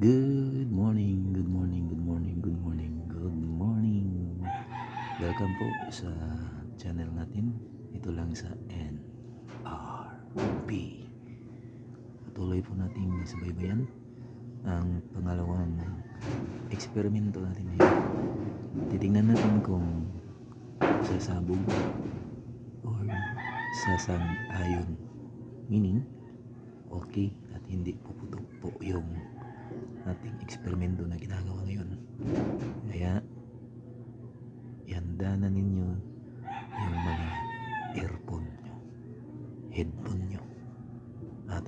Good morning, good morning, good morning, good morning, good morning. Welcome po sa channel natin. Ito lang sa NRP. Patuloy po nating subaybayan ang pangalawang eksperimento natin ngayon. Titingnan natin kung sasabog or sasang-ayon. Meaning, okay at hindi puputok po yung ating eksperimento na ginagawa ngayon. Kaya ihanda na ninyo yung mga earphone nyo, headphone nyo, at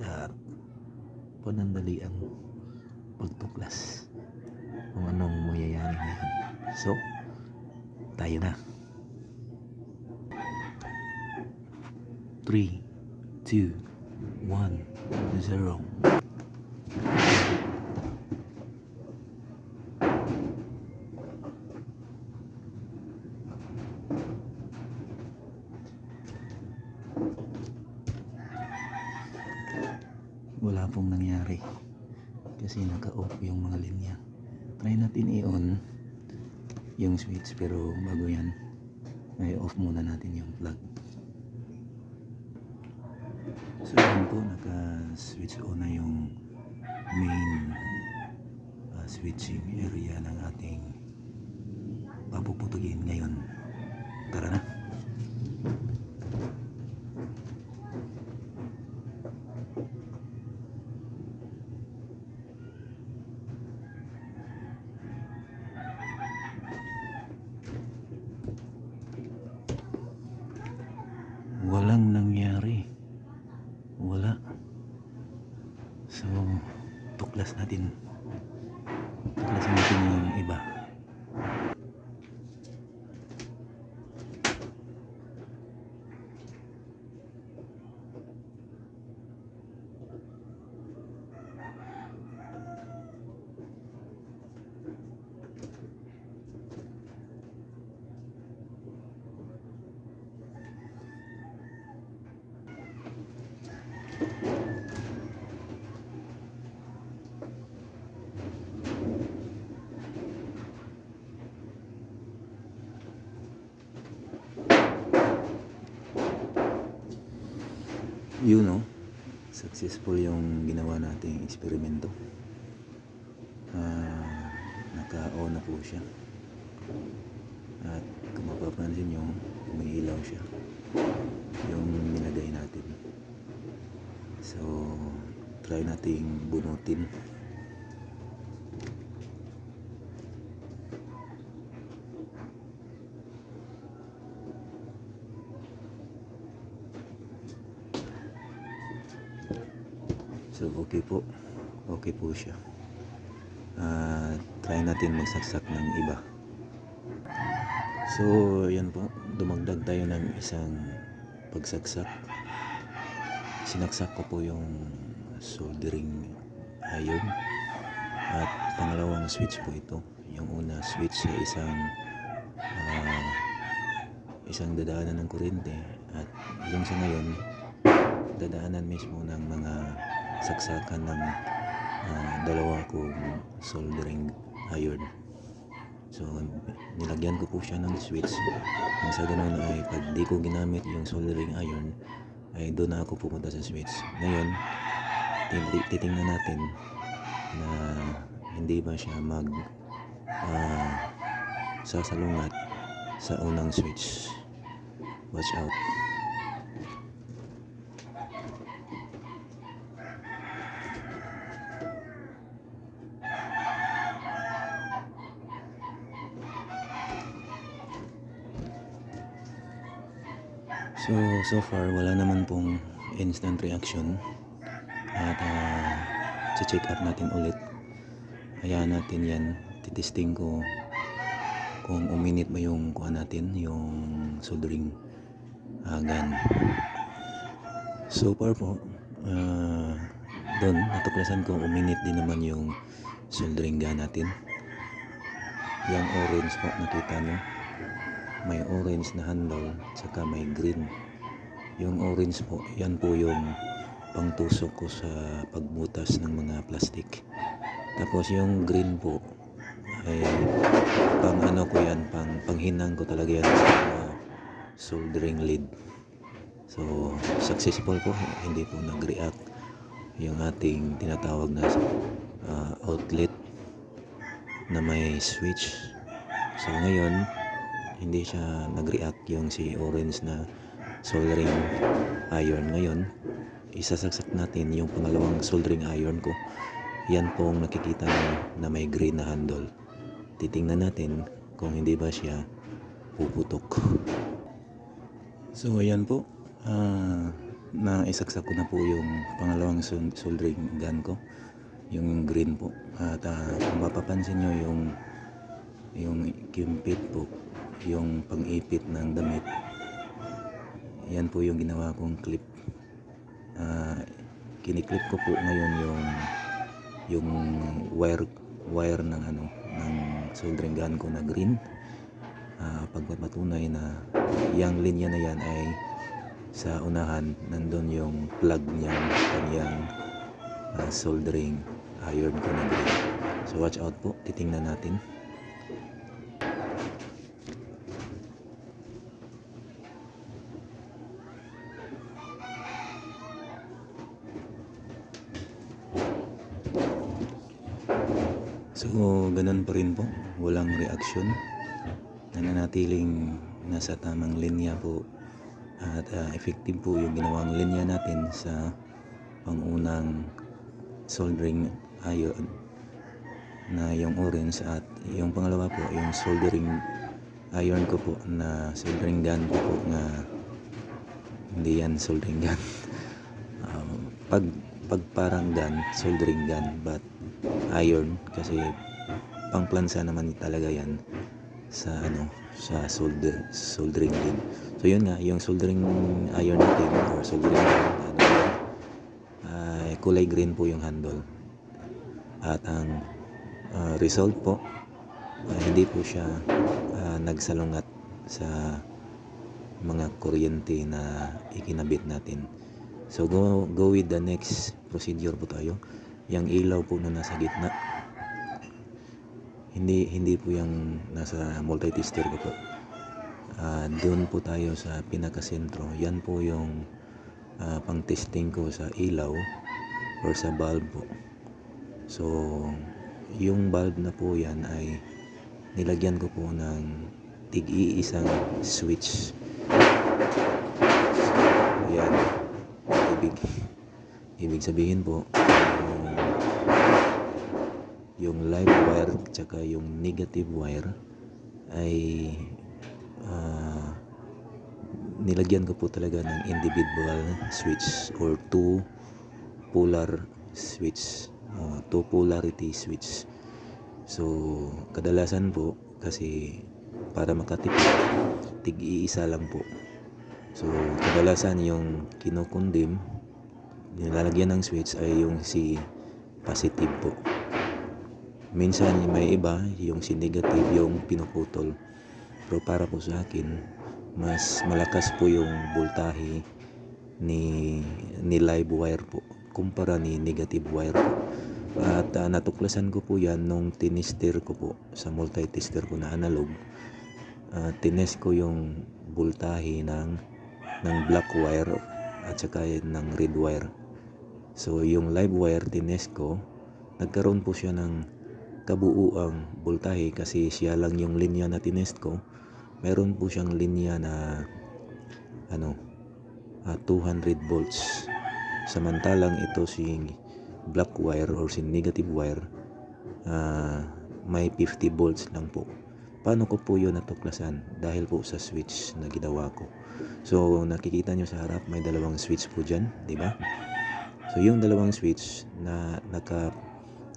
panandali ang pagtuklas kung anong mangyayari ngayon. So, tayo na. 3, 2, 1, 0. Wala pong nangyari kasi naka-off yung mga linya. Try natin i-on yung switch, pero bago yan ay off muna natin yung plug. So yun po, naka-switch on na yung main switching area ng ating papuputugin ngayon. Tara na. Walang nangyari. Wala. So, tuklasin natin yung iba. You know, successful yung ginawa nating eksperimento. Naka-on na po siya. At kung mapapansin nyo, umiilaw siya yung nilagay natin. So, try nating bunutin. So, okay po siya. Try natin magsaksak ng iba. So, yan po, dumagdag tayo ng isang pagsaksak. Sinaksak ko po yung soldering iron. At pangalawang switch po ito. Yung una switch sa isang dadaanan ng kuryente, at yung sa ngayon dadaanan mismo ng mga saksakan ng dalawa kong soldering iron. So, nilagyan ko po siya ng switch. Nang sa ganun ay pag di ko ginamit yung soldering iron, ay doon na ako pupunta sa switch. Ngayon, titingnan natin na hindi ba siya sasalungat sa unang switch. Watch out. So far wala naman pong instant reaction. At check up natin ulit. Hayaan natin yan. Titesting ko kung uminit ba yung natin, yung soldering gun. So far po, doon natuklasan ko uminit din naman yung soldering gun natin. Yung orange po, nakita nyo, may orange na handle, saka may green. Yung orange po, yan po yung pangtusok ko sa pagbutas ng mga plastic. Tapos yung green po ay pang ano ko yan, panghinang ko talaga yan sa soldering lead. So successful po, hindi po nag-react yung ating tinatawag na outlet na may switch. So ngayon hindi siya nag-react yung si orange na soldering iron. Ngayon isasaksak natin yung pangalawang soldering iron ko. Yan pong nakikita nyo na may green na handle. Titingnan natin kung hindi ba siya puputok. So ayan po, naisaksak ko na po yung pangalawang soldering gun ko, yung green po. At kung mapapansin nyo yung kimpit po, yung pang-ipit ng damit, yan po yung ginawa kong clip. Kiniklip ko po ngayon yung wire ng soldering gun ko na green. Pagpapatunay na yung linya na yan ay sa unahan, nandun yung plug niyang kanyang soldering iron ko na green. So watch out po, titingnan natin. So ganun pa rin po, walang reaction, nananatiling nasa tamang linya po. At effective po yung ginawang linya natin sa pangunang soldering iron na yung orange, at yung pangalawa po yung soldering iron ko po na soldering gun ko po na hindi yan soldering gun. Pag parang gun, soldering gun, but iron kasi pangplansa naman talaga yan sa soldering din. So yun nga, yung soldering iron natin or soldering gun, kulay green po yung handle. At ang result po, hindi po siya nagsalungat sa mga kuryente na ikinabit natin. So go with the next procedure po tayo. Yung ilaw po na nasa gitna, hindi po yung nasa multi-tester ko po. Doon po tayo sa pinakasentro. Yan po yung pang testing ko sa ilaw or sa bulb po. So yung bulb na po yan ay nilagyan ko po ng tig-iisang switch. So yan, ibig sabihin po, yung live wire tsaka yung negative wire ay nilagyan ko po talaga ng individual switch or two polarity switch. So kadalasan po kasi para makatipid, tig-iisa lang po. So kadalasan yung kinukundim, nilalagyan ng switch ay yung si positive po. Minsan may iba yung si negative yung pinuputol. Pero para po sa akin, mas malakas po yung voltahe ni live wire po kumpara ni negative wire po. At natuklasan ko po yan nung tinester ko po sa multi-tester ko na analog. Tinest ko yung voltahe ng black wire at saka ng red wire. So yung live wire tinest ko, nagkaroon po siya ng kabuuang voltahe kasi siya lang yung linya na tinest ko. Meron po siyang linya na 200 volts. Samantalang ito si black wire or si negative wire, may 50 volts lang po. Paano ko po yun natuklasan? Dahil po sa switch na ginawa ko. So nakikita nyo sa harap may dalawang switch po dyan, di ba? So yung dalawang switch na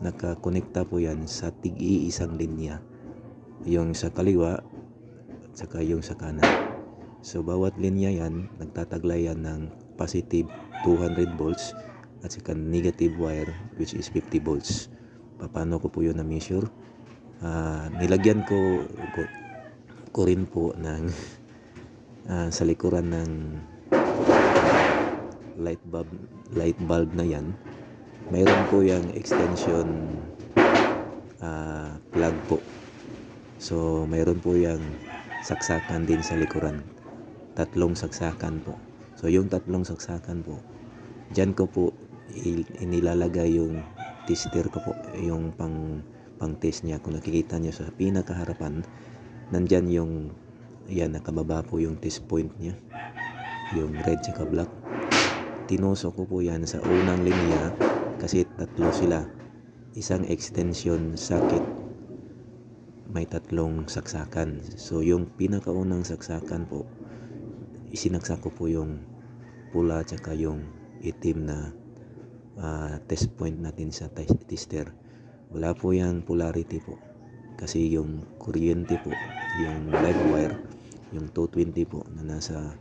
nakakonekta po yan sa tig-iisang linya, yung sa kaliwa at saka yung sa kanan. So bawat linya yan, nagtataglay yan ng positive 200 volts at saka negative wire which is 50 volts. Paano ko po yun na-measure? Nilagyan ko rin po ng sa likuran ng light bulb na yan, mayroon po yung extension plug po. So mayroon po yung saksakan din sa likuran, 3 saksakan po. So yung 3 saksakan po, dyan ko po inilalagay yung tester ko po, yung pang test niya. Kung nakikita niyo sa pinakaharapan, nandyan yung nakababa po yung test point niya, yung red tsaka black. Tinusok ko po yan sa unang linya kasi 3 sila, isang extension socket, may 3 saksakan. So yung pinakaunang saksakan po, isinaksak ko po yung pula tsaka yung itim na test point natin sa tester. Wala po yung polarity po kasi yung kuryente po, yung live wire, yung 220 po na nasa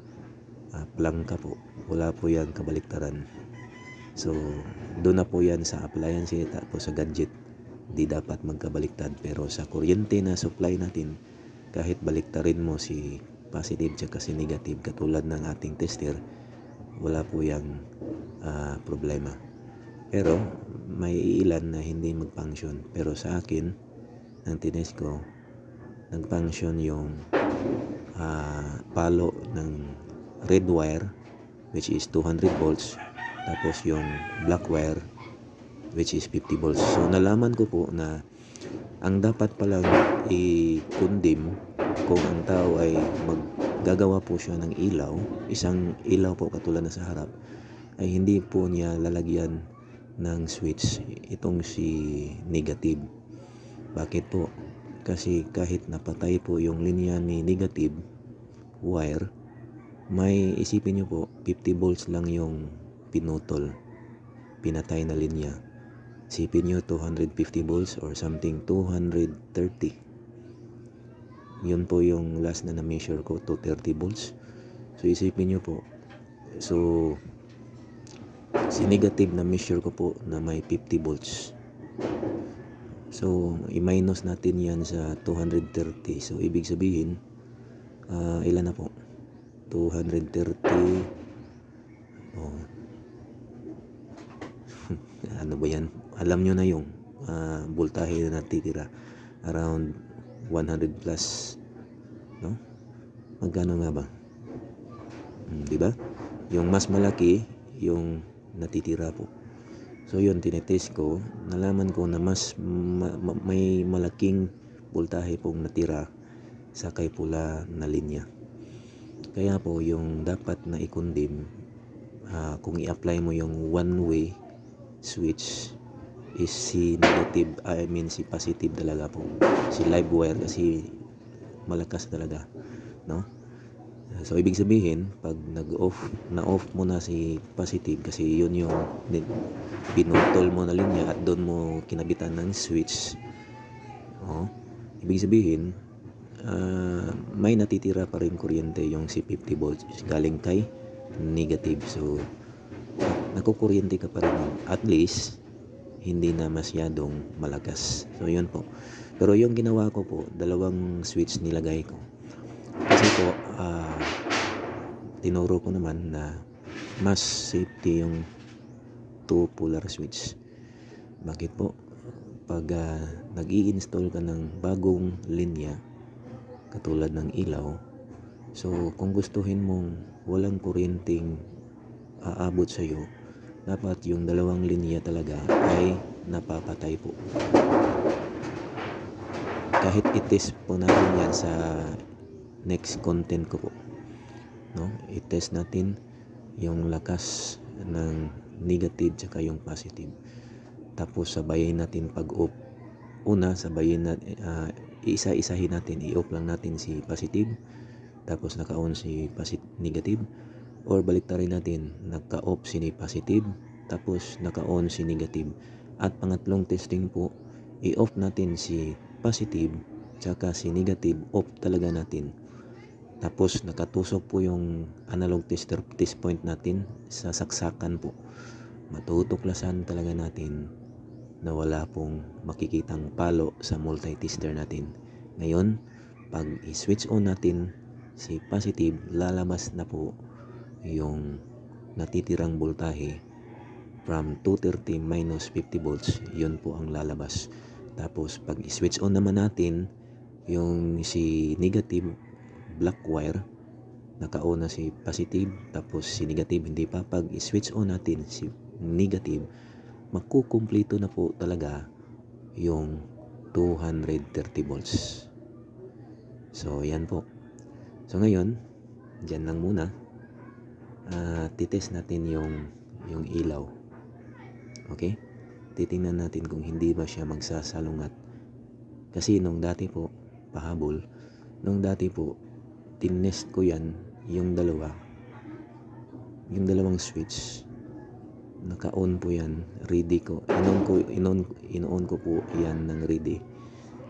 plangka po, wala po yan kabaliktaran. So doon na po yan sa appliance po sa gadget, di dapat magkabaliktad. Pero sa kuryente na supply natin, kahit baliktarin mo si positive tsaka si negative katulad ng ating tester, wala po yung problema. Pero may ilan na hindi mag-function. Pero sa akin, ng tinest ko, nag-function yung palo ng red wire, which is 200 volts, tapos yung black wire, which is 50 volts. So nalaman ko po na ang dapat palang i-condemn kung ang tao ay maggagawa po siya ng ilaw, isang ilaw po katulad na sa harap, ay hindi po niya lalagyan ng switch itong si negative. Bakit po? Kasi kahit napatay po yung linya ni negative wire, may isipin nyo po 50 volts lang yung pinutol, pinatay na linya. Isipin nyo 250 volts or something 230. Yun po yung last na na-measure ko, 230 volts. So isipin nyo po, so si negative na measure ko po na may 50 volts. So i-minus natin yan sa 230. So ibig sabihin, ilan na po? 230. Ano ba yan? Alam nyo na yung voltahe na natitira, around 100 plus, no? Magkano nga ba? Diba? Yung mas malaki yung natitira po. So yun, tinetest ko, nalaman ko na mas may malaking voltahe pong natira sa kay pula na linya. Kaya po yung dapat na i-condemn, kung i-apply mo yung one-way switch, is si negative, si positive talaga po, si live wire, kasi malakas talaga, no? So ibig sabihin, pag na-off mo na si positive, kasi yun yung pinutol mo na linya at doon mo kinabitan ng switch, ibig sabihin, may natitira pa rin kuryente yung si 50 volts galing kay negative. So nakukuryente ka pa rin, at least hindi na masyadong malakas. So yun po. Pero yung ginawa ko po, 2 switch nilagay ko. Kasi po, tinuro ko naman na mas safety yung 2 polar switch. Bakit po? Pag nag-i-install ka ng bagong linya, katulad ng ilaw, so kung gustuhin mong walang kuryenteng aabot sa iyo, dapat yung 2 linya talaga ay napapatay po. Kahit i-test po natin yan sa next content ko po, no? I-test natin yung lakas ng negative tsaka yung positive. Tapos sabayin natin pag-off. Una, sabayin natin, isa-isahin natin, i-off lang natin si positive, tapos naka-on si negative, or baliktarin natin, naka-off si positive, tapos naka-on si negative. At pangatlong testing po, i-off natin si positive tsaka si negative, off talaga natin. Tapos nakatusok po yung analog test point natin sa saksakan po. Matutuklasan talaga natin na wala pong makikitang palo sa multi-tester natin. Ngayon, pag i-switch on natin si positive, lalabas na po yung natitirang voltahe from 230 minus 50 volts. Yun po ang lalabas. Tapos pag switch on naman natin yung si negative black wire, naka-on na si positive, tapos si negative hindi pa. Pag switch on natin si negative, makukumpleto na po talaga yung 230 volts. So yan po. So ngayon, dyan lang muna. Titest natin yung ilaw. Okay? Titingnan natin kung hindi ba siya magsasalungat. Kasi nung dati po, pahabol, nung dati po, tinest ko yan, yung dalawang switch, naka-on po yan, ready ko, in-on ko po yan ng ready.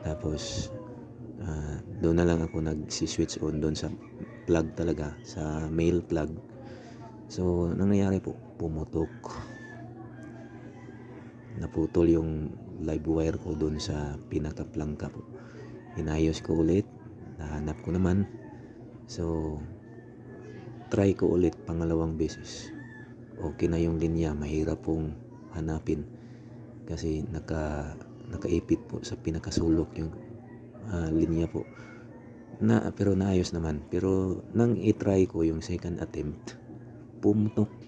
Tapos, doon na lang ako nag-switch on doon sa plug talaga, sa male plug. So, nangyayari po, pumutok. Naputol yung live wire ko doon sa pinaka-plangka po. Inayos ko ulit, nahanap ko naman. So, try ko ulit pangalawang beses. Okay na yung linya, mahirap pong hanapin. Kasi nakaipit po sa pinakasulok yung linya po. Pero naayos naman. Pero nang i-try ko yung second attempt,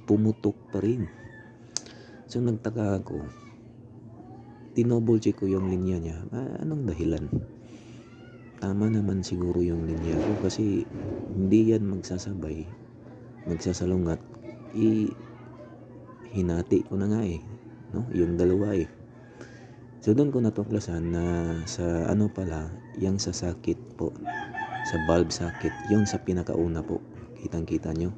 pumutok pa rin. So nagtaka ako, tinouble check ko yung linya niya. Anong dahilan? Tama naman siguro yung linya ko kasi hindi yan magsasalungat. Hinati ko na nga no? Yung dalawa So doon ko natuklasan na sa yung sa socket po, sa bulb socket, yung sa pinakauna po, kitang-kita nyo.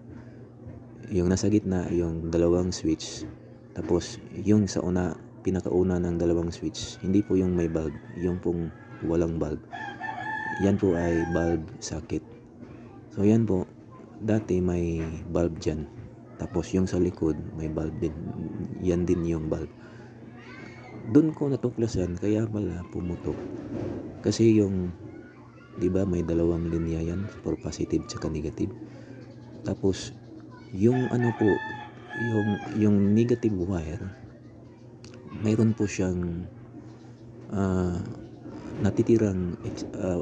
Yung nasa gitna, yung dalawang switch. Tapos yung sa pinakauna ng dalawang switch, hindi po yung may bulb, yung pong walang bulb. Yan po ay bulb socket. So yan po, dati may bulb dyan. Tapos yung sa likod, may bulb din. Yan din yung bulb. Doon ko natuklasan, kaya pala pumutok. Kasi yung, di ba may dalawang linya yan, for positive tsaka negative. Tapos, yung yung negative wire, mayroon po siyang natitirang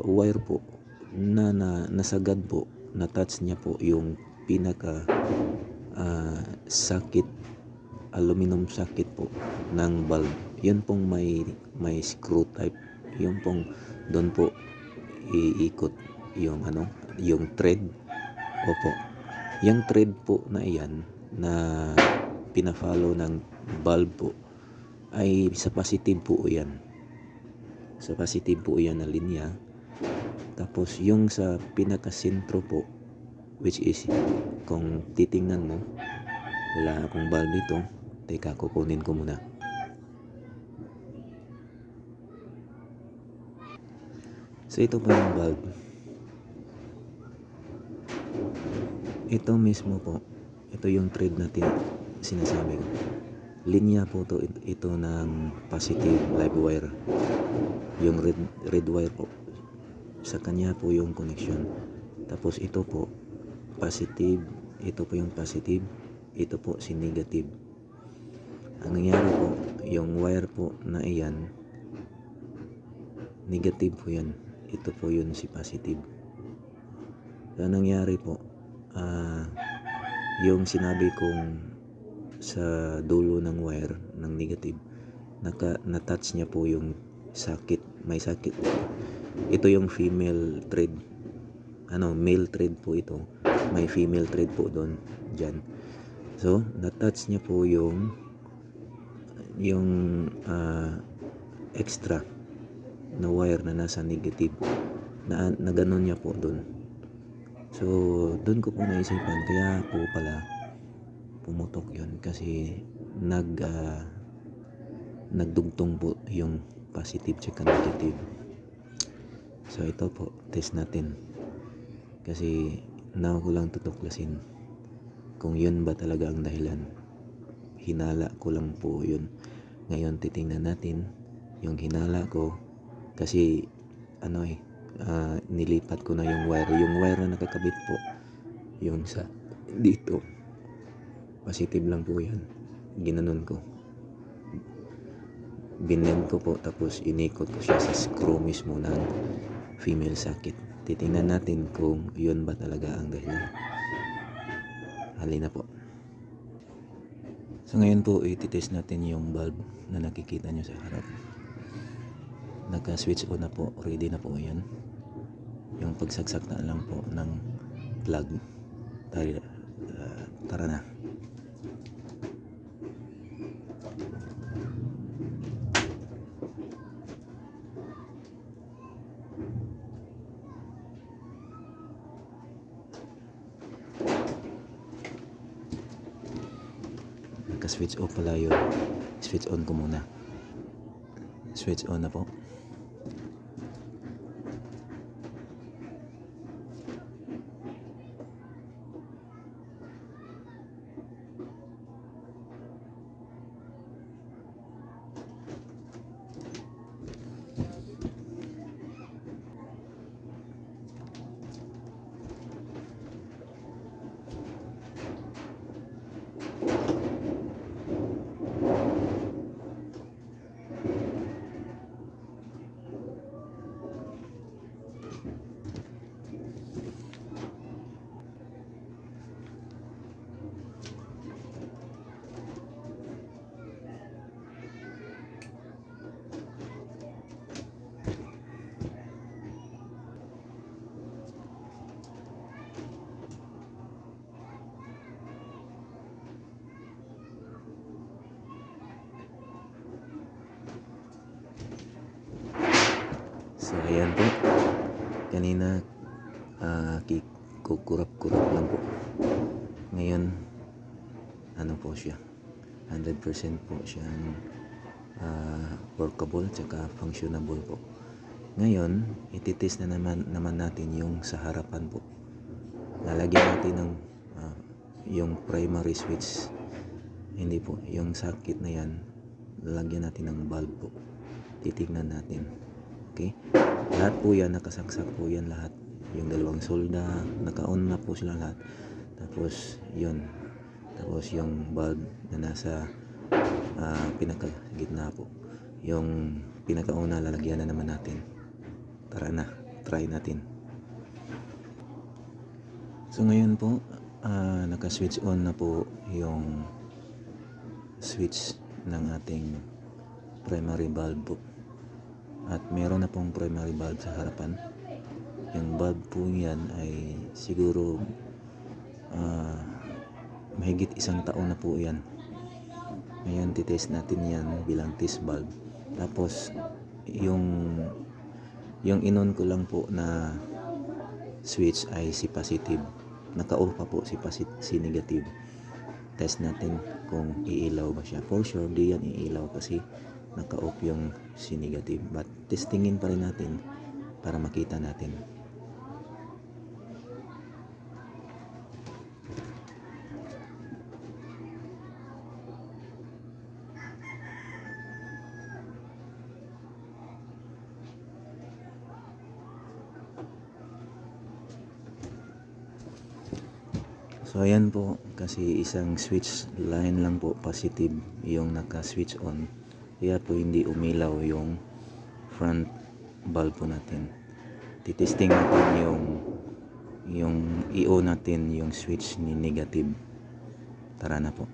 wire po na nasagad po, na-touch niya po yung pinaka socket, aluminum socket po ng bulb. Yun pong may screw type. Yung pong doon po iikot yung yung thread. Opo. Yung thread po na iyan na pina-follow ng bulb po ay sa positive po yan. Sa positive po yan na linya. Tapos yung sa pinaka-sentro po, which is kung titingnan mo, wala akong bulb dito. Teka, kukunin ko muna. So ito pa yung bulb. Ito mismo po. Ito yung thread natin sinasabi ko. Linya po ito ng positive live wire. Yung red wire po. Sa kanya po yung connection. Tapos ito po positive. Ito po yung positive. Ito po si negative. Ang nangyari po, yung wire po na iyan, negative po yan. Ito po yun si positive. So, nangyari po, yung sinabi kong sa dulo ng wire ng negative, na-touch niya po yung socket. May socket. Ito yung female thread. Male thread po ito. May female thread po doon, dyan. So, na-touch niya po yung extra na wire na nasa negative, na ganun niya po doon. So doon ko po naisipan, kaya po pala pumutok yun, kasi nagdugtong po yung positive tsaka negative. So ito po, test natin, kasi na ko lang tutuklasin kung yun ba talaga ang dahilan. Hinala ko lang po yun. Ngayon titingnan natin yung hinala ko, kasi nilipat ko na yung wire na nakakabit po, yung sa dito positive lang po yan, ginanon ko. binend ko po tapos inikot ko siya sa screw mismo ng female socket. Titingnan natin kung yun ba talaga ang dahilan. Halina po. So ngayon po ititest natin yung bulb na nakikita nyo sa harap. Naka-switch on na po, ready na po yan. Yung pagsagsak na lang po ng plug. Tara na. Naka-switch off pala yun. Switch on ko muna. Switch on na po. So ayan po, kanina kukurap-kurap lang po. Ngayon ano po siya, 100% po siyang workable tsaka functionable po. Ngayon ititest na naman natin yung sa harapan po. Lalagyan natin ng yung primary switch, hindi po, yung socket na yan lalagyan natin ng bulb po. Titignan natin. Okay? Lahat po yan, nakasaksak po yan lahat. Yung dalawang solda, naka-on na po sila lahat. Tapos, yun. Tapos, yung bulb na nasa pinaka-gitna po. Yung pinaka-una, lalagyan na naman natin. Tara na, try natin. So, ngayon po, naka-switch on na po yung switch ng ating primary bulb po. At meron na pong primary bulb sa harapan. Yung bulb po yan ay siguro mahigit 1 taon na po yan. Ngayon titest natin yan bilang test bulb. Tapos yung inon ko lang po na switch ay si positive. Naka-off pa po si negative. Test natin kung iilaw ba siya. For sure di yan iilaw kasi naka-off yung si negative, but testingin pa rin natin para makita natin. So ayan po, kasi isang switch line lang po positive yung naka-switch on. Kaya po hindi umilaw yung front bulb po natin. Titesting natin yung i-on natin yung switch ni negative. Tara na po.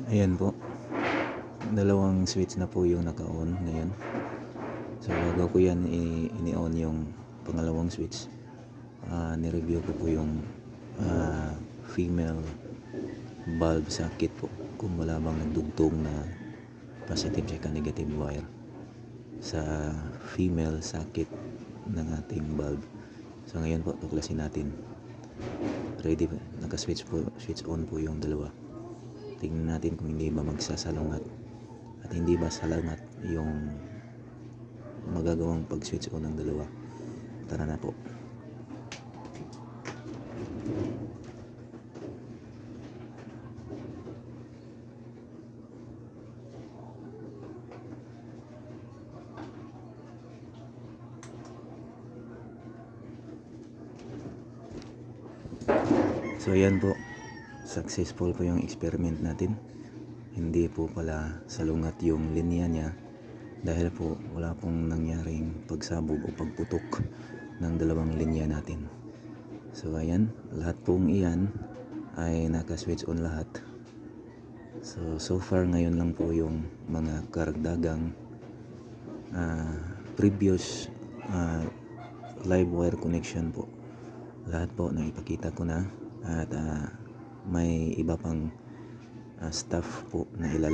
Ayan po. Dalawang switch na po yung naka-on ngayon. So bago ko yan ini-on yung pangalawang switch, ni-review ko po yung female bulb socket po, kung wala bang nagdugtong na positive at negative wire sa female socket ng ating bulb. So ngayon po tuklasin natin. Ready, naka-switch po, switch on po yung dalawa. Tingnan natin kung hindi ba magsasalungat at hindi ba salangat yung magagawang pag-switch on ng dalawa. Tara na po. So ayan po, successful po yung experiment natin. hindi po pala salungat yung linya niya dahil po wala pong nangyaring pagsabog o pagputok ng dalawang linya natin. So ayan, lahat pong iyan ay naka-switch on lahat. So far ngayon lang po yung mga karagdagang previous live wire connection po. Lahat po na ipakita ko na at may iba pang stuff po na ilalagay.